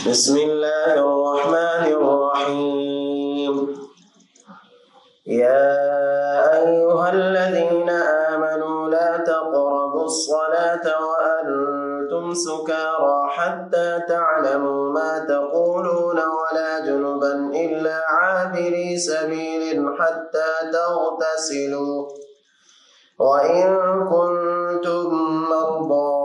بسم الله الرحمن الرحيم. يا أيها الذين آمنوا لا تقربوا الصلاة وأنتم سكارى حتى تعلموا ما تقولون ولا جنبا إلا عابري سبيل حتى تغتسلوا وإن كنتم مرضى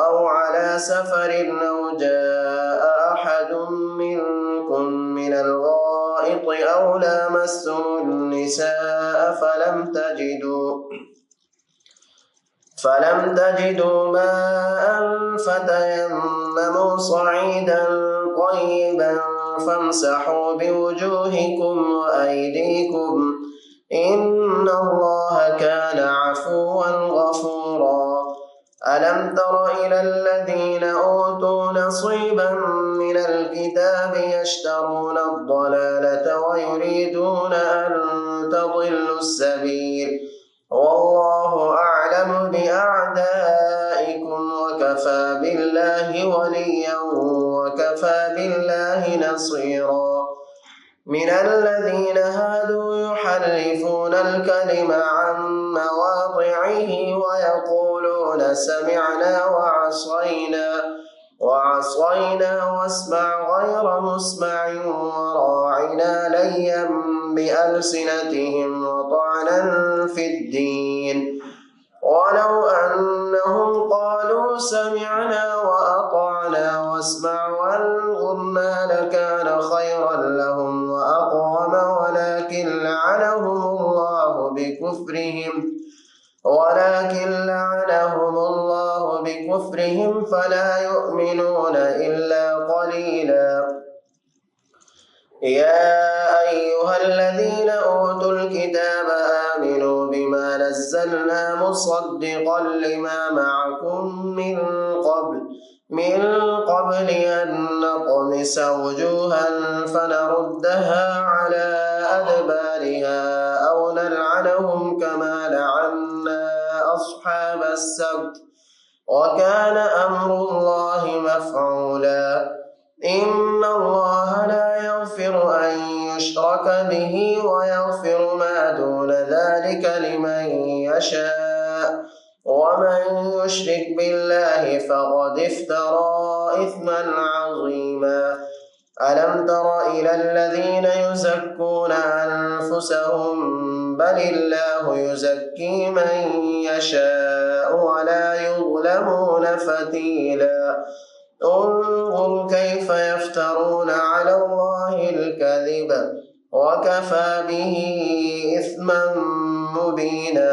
أو على سفر أو جاء أحد منكم من الغائط أو لامستم النساء فلم تجدوا ماء فتيمموا صعيدا طيبا فامسحوا بوجوهكم وأيديكم إن الله كان عفوا غفورا. ألم تر إلى الذين أوتوا نصيبا من الكتاب يشترون الضلالة ويريدون أن تضلوا السبيل والله أعلم بأعدائكم وكفى بالله وليا وكفى بالله نصيرا. من الذين هادوا يحرفون الكلم عن مواضعه ويقولون سمعنا وعصينا واسمع غير مسمع وراعنا ليا بألسنتهم وطعنا في الدين ولو أنهم قالوا سمعنا وأطعنا واسمع وانظرنا لكان خيرا لهم وأقوم ولكن لعنهم الله بكفرهم فلا يؤمنون إلا قليلا. يا أيها الذين أوتوا الكتاب آمنوا بما نزلنا مصدقا لما معكم من قبل أن نطمس وجوها فنردها على أدبارها أو نلعنهم كما لعنا أصحاب السبت وكان أمر الله مفعولا. إن الله لا يغفر أن يشرك به ويغفر ما دون ذلك لمن يشاء ومن يشرك بالله فقد افترى إثما عظيما. ألم تر إلى الذين يزكون أنفسهم بل الله يزكي من يشاء ولا يظلمون فتيلا. انظر كيف يفترون على الله الكذب وكفى به إثما مبينا.